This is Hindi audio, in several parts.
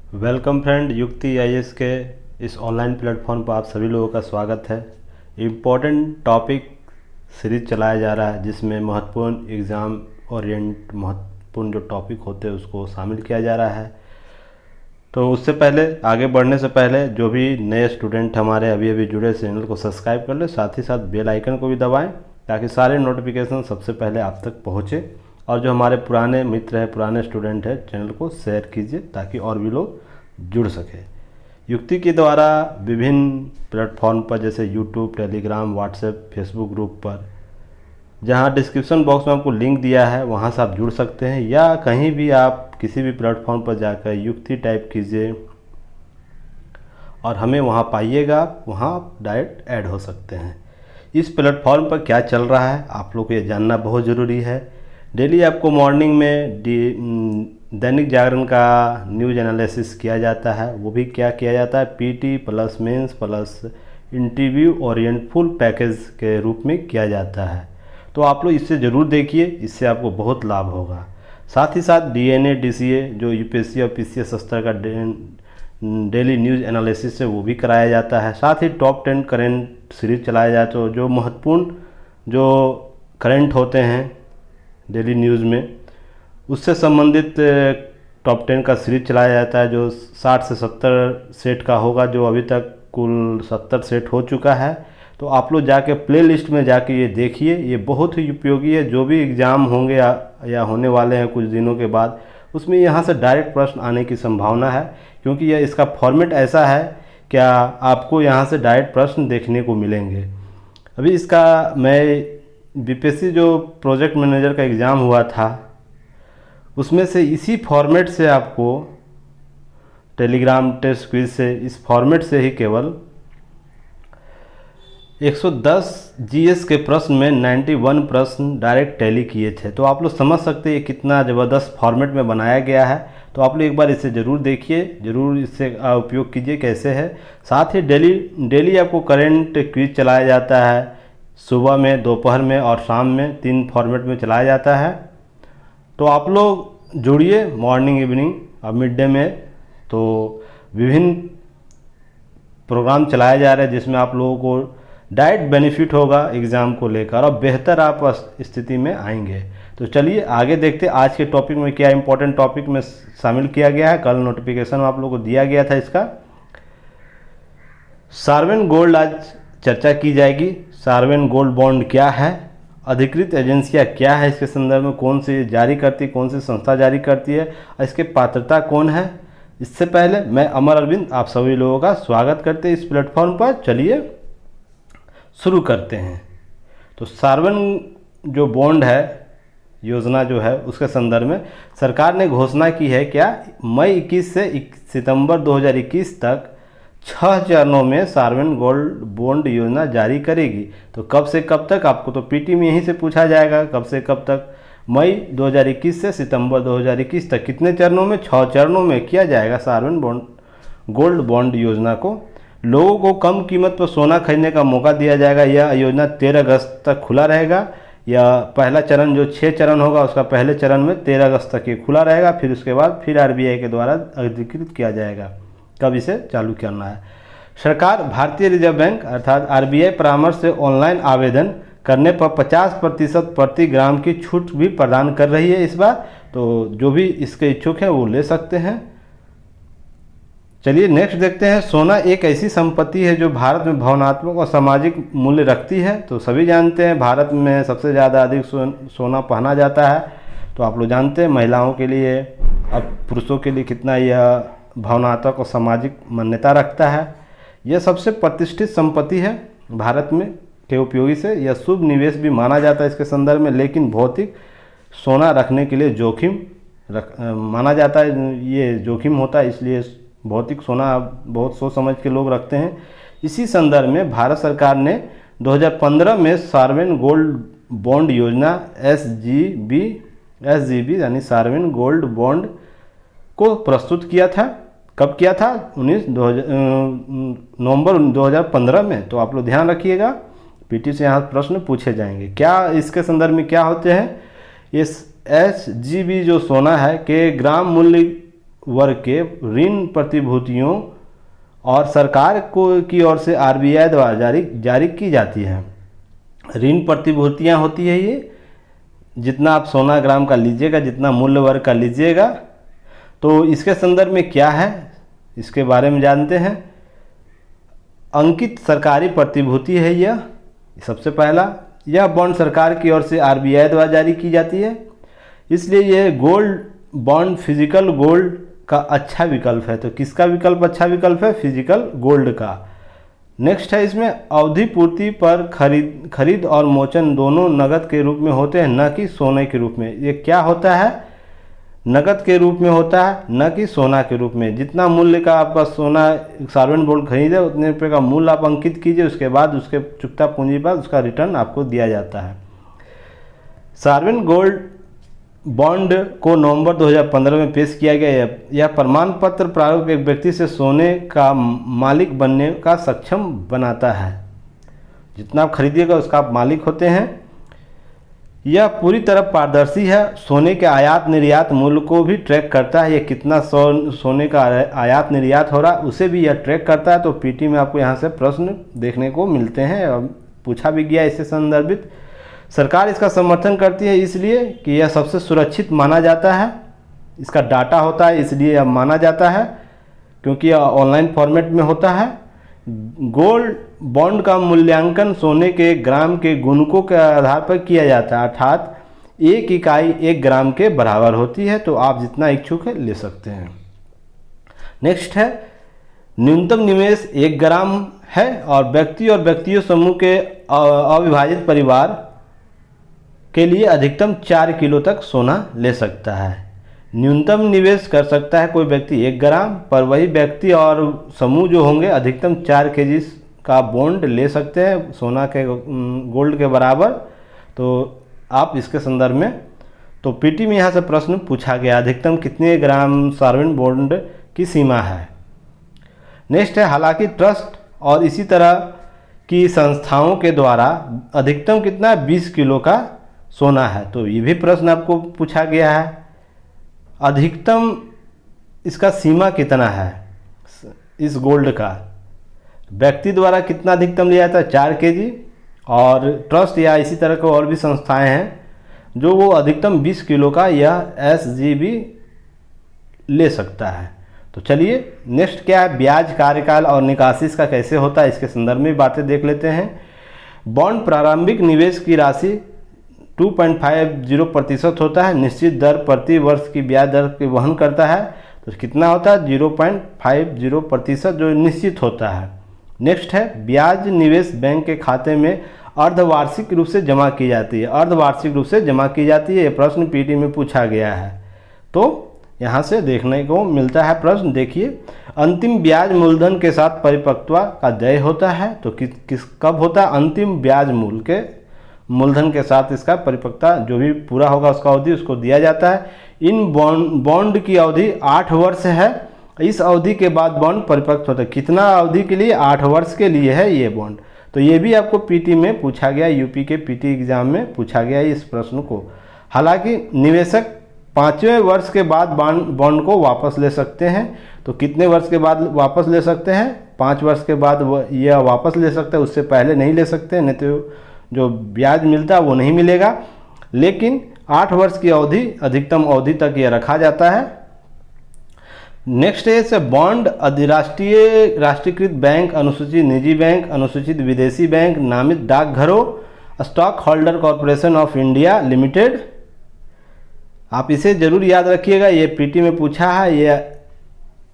वेलकम फ्रेंड, युक्ति आईएएस के इस ऑनलाइन प्लेटफॉर्म पर आप सभी लोगों का स्वागत है। इम्पोर्टेंट टॉपिक सीरीज चलाया जा रहा है जिसमें महत्वपूर्ण एग्ज़ाम ओरिएंट महत्वपूर्ण जो टॉपिक होते हैं उसको शामिल किया जा रहा है। तो उससे पहले आगे बढ़ने से पहले जो भी नए स्टूडेंट हमारे अभी अभी जुड़े चैनल को सब्सक्राइब कर ले, साथ ही साथ बेल आइकन को भी दबाएं ताकि सारे नोटिफिकेशन सबसे पहले आप तक पहुँचे। और जो हमारे पुराने मित्र हैं, पुराने स्टूडेंट हैं, चैनल को शेयर कीजिए ताकि और भी लोग जुड़ सके। युक्ति के द्वारा विभिन्न प्लेटफॉर्म पर जैसे YouTube, Telegram, WhatsApp, Facebook group पर, जहां डिस्क्रिप्शन बॉक्स में आपको लिंक दिया है वहां से आप जुड़ सकते हैं, या कहीं भी आप किसी भी प्लेटफॉर्म पर जाकर युक्ति टाइप कीजिए और हमें वहां पाइएगा, वहां आप डायरेक्ट ऐड हो सकते हैं। इस प्लेटफॉर्म पर क्या चल रहा है आप लोग को ये जानना बहुत ज़रूरी है। डेली आपको मॉर्निंग में दैनिक जागरण का न्यूज़ एनालिसिस किया जाता है। वो भी क्या किया जाता है, PT plus mains plus interview orient full package के रूप में किया जाता है। तो आप लोग इससे ज़रूर देखिए, इससे आपको बहुत लाभ होगा। साथ ही साथ डीएनए डीसीए जो यूपीएससी और पीसीएस स्तर का डेली न्यूज़ एनालिसिस है वो भी कराया जाता है। साथ ही टॉप 10 करेंट सीरीज चलाया जाता है, जो महत्वपूर्ण जो करेंट होते हैं डेली न्यूज़ में उससे संबंधित टॉप 10 का सीरीज चलाया जाता है, जो 60 से 70 सेट का होगा, जो अभी तक कुल 70 सेट हो चुका है। तो आप लोग जाके प्ले लिस्ट में जाके ये देखिए, ये बहुत ही उपयोगी है। जो भी एग्ज़ाम होंगे या होने वाले हैं कुछ दिनों के बाद, उसमें यहाँ से डायरेक्ट प्रश्न आने की संभावना है, क्योंकि यह इसका फॉर्मेट ऐसा है क्या आपको यहाँ से डायरेक्ट प्रश्न देखने को मिलेंगे। अभी इसका मैं बीपीएससी जो प्रोजेक्ट मैनेजर का एग्ज़ाम हुआ था उसमें से इसी फॉर्मेट से आपको टेलीग्राम टेस्ट क्विज से इस फॉर्मेट से ही केवल 110 जीएस के प्रश्न में 91 प्रश्न डायरेक्ट टैली किए थे। तो आप लोग समझ सकते हैं कितना ज़बरदस्त फॉर्मेट में बनाया गया है। तो आप लोग एक बार इसे ज़रूर देखिए, ज़रूर इससे उपयोग कीजिए कैसे है। साथ ही डेली आपको करेंट क्विज चलाया जाता है, सुबह में, दोपहर में और शाम में 3 फॉर्मेट में चलाया जाता है। तो आप लोग जुड़िए मॉर्निंग, इवनिंग और मिड डे में। तो विभिन्न प्रोग्राम चलाए जा रहे हैं जिसमें आप लोगों को डायरेक्ट बेनिफिट होगा एग्ज़ाम को लेकर और बेहतर आप स्थिति में आएंगे। तो चलिए आगे देखते हैं आज के टॉपिक में क्या इंपॉर्टेंट टॉपिक में शामिल किया गया है। कल नोटिफिकेशन आप लोगों को दिया गया था इसका। सॉवरेन गोल्ड आज चर्चा की जाएगी। सॉवरेन गोल्ड बॉन्ड क्या है, अधिकृत एजेंसियां क्या है, इसके संदर्भ में कौन सी जारी करती है, कौन सी संस्था जारी करती है और इसके पात्रता कौन है। इससे पहले मैं अमर अरविंद आप सभी लोगों का स्वागत करते हैं इस प्लेटफॉर्म पर। चलिए शुरू करते हैं। तो सॉवरेन जो बॉन्ड है योजना जो है उसके संदर्भ में सरकार ने घोषणा की है क्या, मई 21 से सितंबर 2021 तक 6 चरणों में सॉवरेन गोल्ड बॉन्ड योजना जारी करेगी। तो कब से कब तक, आपको तो पीटी में यहीं से पूछा जाएगा कब से कब तक। मई 2021 से सितंबर 2021 तक कितने चरणों में, 6 चरणों में किया जाएगा सॉवरेन गोल्ड बॉन्ड योजना को। लोगों को कम कीमत पर सोना खरीदने का मौका दिया जाएगा। यह योजना 13 अगस्त तक खुला रहेगा। या पहला चरण जो 6 चरण होगा उसका पहले चरण में 13 अगस्त तक ये खुला रहेगा, फिर उसके बाद फिर आरबीआई के द्वारा अधिकृत किया जाएगा कब इसे चालू करना है। सरकार भारतीय रिजर्व बैंक अर्थात आरबीआई परामर्श से ऑनलाइन आवेदन करने पर 50% प्रति ग्राम की छूट भी प्रदान कर रही है इस बार। तो जो भी इसके इच्छुक हैं वो ले सकते हैं। चलिए नेक्स्ट देखते हैं। सोना एक ऐसी संपत्ति है जो भारत में भावनात्मक और सामाजिक मूल्य रखती है। तो सभी जानते हैं भारत में सबसे ज़्यादा अधिक सोना पहना जाता है। तो आप लोग जानते हैं महिलाओं के लिए और पुरुषों के लिए कितना यह भावनात्मक और सामाजिक मान्यता रखता है। यह सबसे प्रतिष्ठित संपत्ति है भारत में के उपयोगी से। यह शुभ निवेश भी माना जाता है इसके संदर्भ में, लेकिन भौतिक सोना रखने के लिए जोखिम माना जाता है। ये जोखिम होता है, इसलिए भौतिक सोना बहुत सोच समझ के लोग रखते हैं। इसी संदर्भ में भारत सरकार ने 2015 में सॉवरेन गोल्ड बॉन्ड योजना एसजीबी यानी सॉवरेन गोल्ड बॉन्ड को प्रस्तुत किया था। कब किया था, 19 नवंबर 2015 में। तो आप लोग ध्यान रखिएगा, पीटी से यहाँ प्रश्न पूछे जाएंगे। क्या इसके संदर्भ में क्या होते हैं, इस एसजीबी जो सोना है के ग्राम मूल्य वर्ग के ऋण प्रतिभूतियों और सरकार को की ओर से आरबीआई द्वारा जारी की जाती है। ऋण प्रतिभूतियाँ होती है ये, जितना आप सोना ग्राम का लीजिएगा, जितना मूल्य वर्ग का लीजिएगा। तो इसके संदर्भ में क्या है, इसके बारे में जानते हैं। अंकित सरकारी प्रतिभूति है यह, सबसे पहला। यह बॉन्ड सरकार की ओर से आरबीआई द्वारा जारी की जाती है, इसलिए यह गोल्ड बॉन्ड फिजिकल गोल्ड का अच्छा विकल्प है। तो किसका विकल्प अच्छा विकल्प है? फिजिकल गोल्ड का। नेक्स्ट है, इसमें अवधि पूर्ति पर खरीद और मोचन दोनों नगद के रूप में होते हैं, न कि सोने के रूप में। ये क्या होता है? नगद के रूप में होता है, न कि सोना के रूप में। जितना मूल्य का आपका सोना सॉवरेन गोल्ड खरीदे उतने रुपये का मूल्य आप अंकित कीजिए, उसके बाद उसके चुकता पूंजी पर उसका रिटर्न आपको दिया जाता है। सॉवरेन गोल्ड बॉन्ड को नवंबर 2015 में पेश किया गया। यह प्रमाण पत्र प्रारूप एक व्यक्ति से सोने का मालिक बनने का सक्षम बनाता है। जितना आप खरीदिएगा उसका आप मालिक होते हैं। यह पूरी तरह पारदर्शी है, सोने के आयात निर्यात मूल्य को भी ट्रैक करता है। ये कितना सोने का आयात निर्यात हो रहा है उसे भी यह ट्रैक करता है। तो पीटी में आपको यहाँ से प्रश्न देखने को मिलते हैं और पूछा भी गया इससे संदर्भित। सरकार इसका समर्थन करती है इसलिए कि यह सबसे सुरक्षित माना जाता है। इसका डाटा होता है इसलिए यह माना जाता है, क्योंकि यह ऑनलाइन फॉर्मेट में होता है। गोल्ड बॉन्ड का मूल्यांकन सोने के ग्राम के गुणकों के आधार पर किया जाता है, अर्थात एक इकाई 1 ग्राम के बराबर होती है। तो आप जितना इच्छुक है ले सकते हैं। नेक्स्ट है, न्यूनतम निवेश 1 ग्राम है और व्यक्तियों समूह के अविभाजित परिवार के लिए अधिकतम 4 किलो तक सोना ले सकता है। न्यूनतम निवेश कर सकता है कोई व्यक्ति 1 ग्राम, पर वही व्यक्ति और समूह जो होंगे अधिकतम 4 केजी का बॉन्ड ले सकते हैं सोना के गोल्ड के बराबर। तो आप इसके संदर्भ में तो पीटी में यहाँ से प्रश्न पूछा गया, अधिकतम कितने ग्राम सॉवरेन बॉन्ड की सीमा है। नेक्स्ट है, हालांकि ट्रस्ट और इसी तरह की संस्थाओं के द्वारा अधिकतम कितना 20 किलो का सोना है। तो ये भी प्रश्न आपको पूछा गया है, अधिकतम इसका सीमा कितना है इस गोल्ड का। व्यक्ति द्वारा कितना अधिकतम लिया जाता है 4 केजी, और ट्रस्ट या इसी तरह के और भी संस्थाएं हैं जो वो अधिकतम 20 किलो का यह SGB ले सकता है। तो चलिए नेक्स्ट क्या है, ब्याज कार्यकाल और निकासी इसका कैसे होता है, इसके संदर्भ में बातें देख लेते हैं। बॉन्ड प्रारंभिक निवेश की राशि 2.50% होता है। निश्चित दर प्रति वर्ष की ब्याज दर की वहन करता है। तो कितना होता है 0.50% जो निश्चित होता है। नेक्स्ट है, ब्याज निवेश बैंक के खाते में अर्धवार्षिक रूप से जमा की जाती है। अर्धवार्षिक रूप से जमा की जाती है, ये प्रश्न पीटी में पूछा गया है। तो यहाँ से देखने को मिलता है प्रश्न। देखिए, अंतिम ब्याज मूलधन के साथ परिपक्वता का व्यय होता है। तो किस कब होता है? अंतिम ब्याज मूलधन के साथ इसका परिपक्वता जो भी पूरा होगा उसका अवधि उसको दिया जाता है। इन बॉन्ड की अवधि 8 वर्ष है। इस अवधि के बाद बॉन्ड परिपक्व होता है। कितना अवधि के लिए? 8 वर्ष के लिए है ये बॉन्ड। तो ये भी आपको पीटी में पूछा गया, यूपी के पीटी एग्जाम में पूछा गया इस प्रश्न को। हालांकि निवेशक 5वें वर्ष के बाद बॉन्ड को वापस ले सकते हैं। तो कितने वर्ष के बाद वापस ले सकते हैं? 5 वर्ष के बाद यह वापस ले सकते हैं, उससे पहले नहीं ले सकते, नहीं तो जो ब्याज मिलता है वो नहीं मिलेगा। लेकिन 8 वर्ष की अवधि अधिकतम अवधि तक यह रखा जाता है। नेक्स्ट है से बॉन्ड अधिराष्ट्रीय राष्ट्रीयकृत बैंक, अनुसूचित निजी बैंक, अनुसूचित विदेशी बैंक, नामित डाकघरों, stock holder corporation of India limited. आप इसे जरूर याद रखिएगा, ये पीटी में पूछा है। ये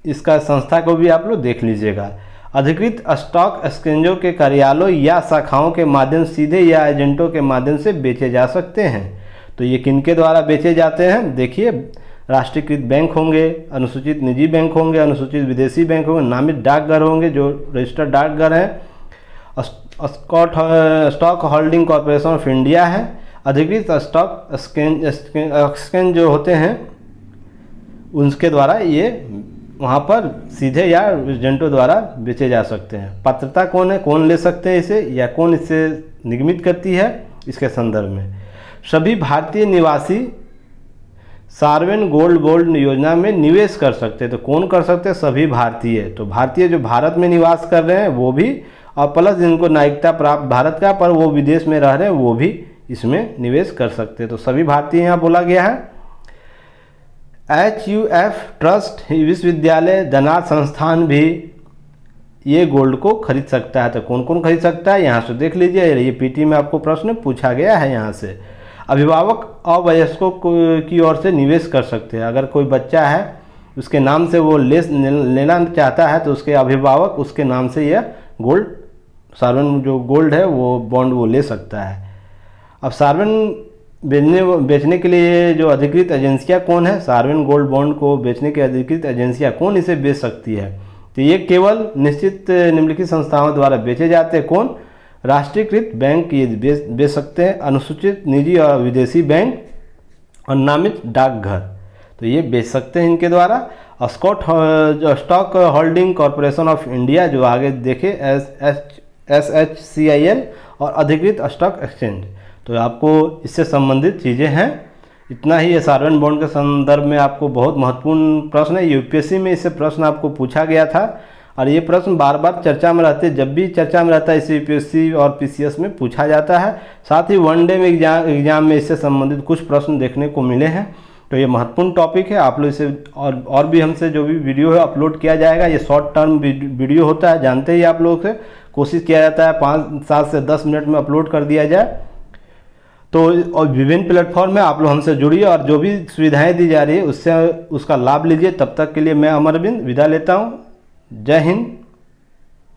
इसका संस्था को भी आप लोग देख लीजिएगा। अधिकृत स्टॉक एक्सचेंजों के कार्यालयों या शाखाओं के माध्यम सीधे या एजेंटों के माध्यम से बेचे जा सकते हैं। तो ये किनके द्वारा बेचे जाते हैं? देखिए, राष्ट्रीयकृत बैंक होंगे, अनुसूचित निजी बैंक होंगे, अनुसूचित विदेशी बैंक होंगे, नामित डाकघर होंगे जो रजिस्टर्ड डाकघर हैं, stock holding corporation of India है, अधिकृत स्टॉक एक्सचेंज जो होते हैं उनके द्वारा ये वहाँ पर सीधे या एजेंटों द्वारा बेचे जा सकते हैं। पात्रता कौन है, कौन ले सकते हैं इसे, या कौन इसे निगमित करती है, इसके संदर्भ में सभी भारतीय निवासी सार्वजनिक गोल्ड बॉन्ड योजना में निवेश कर सकते हैं। तो कौन कर सकते हैं? सभी भारतीय। तो भारतीय जो भारत में निवास कर रहे हैं वो भी, और प्लस जिनको नागरिकता प्राप्त भारत का पर वो विदेश में रह रहे हैं वो भी इसमें निवेश कर सकते हैं। तो सभी भारतीय यहाँ बोला गया है। HUF ट्रस्ट विश्वविद्यालय धनाढ़ संस्थान भी ये गोल्ड को खरीद सकता है। तो कौन कौन खरीद सकता है? यहाँ से देख लीजिए, ये पीटी में आपको प्रश्न पूछा गया है। यहाँ से अभिभावक अवयस्कों की ओर से निवेश कर सकते हैं। अगर कोई बच्चा है उसके नाम से वो लेना चाहता है तो उसके अभिभावक उसके नाम से यह गोल्ड, सार्वजनिक जो गोल्ड है वो बॉन्ड वो ले सकता है। अब सार्वजनिक बेचने के लिए जो अधिकृत एजेंसियां कौन है? सार्वजनिक गोल्ड बॉन्ड को बेचने की अधिकृत एजेंसियां कौन इसे बेच सकती है? तो ये केवल निश्चित निम्नलिखित संस्थाओं द्वारा बेचे जाते हैं। कौन? राष्ट्रीयकृत बैंक ये बेच सकते हैं, अनुसूचित निजी और विदेशी बैंक और नामित डाकघर, तो ये बेच सकते हैं इनके द्वारा। Stock holding corporation of India जो आगे देखे SHCIL और अधिकृत स्टॉक एक्सचेंज, तो आपको इससे संबंधित चीज़ें हैं। इतना ही है सार्वजनिक बॉन्ड के संदर्भ में। आपको बहुत महत्वपूर्ण प्रश्न है, यूपीएससी में इससे प्रश्न आपको पूछा गया था और ये प्रश्न बार बार चर्चा में रहते हैं। जब भी चर्चा में रहता है इसे यूपीएससी और पीसीएस में पूछा जाता है। साथ ही वनडे में एग्जाम में इससे संबंधित कुछ प्रश्न देखने को मिले हैं। तो ये महत्वपूर्ण टॉपिक है। आप लोग इसे और भी हमसे जो भी वीडियो है अपलोड किया जाएगा। ये शॉर्ट टर्म वीडियो होता है, जानते ही आप लोग से कोशिश किया जाता है 5-7 से 10 मिनट में अपलोड कर दिया जाए। तो और विभिन्न प्लेटफॉर्म में आप लोग हमसे जुड़िए और जो भी सुविधाएं दी जा रही है उससे उसका लाभ लीजिए। तब तक के लिए मैं अमरविंद विदा लेता हूँ। जय हिंद।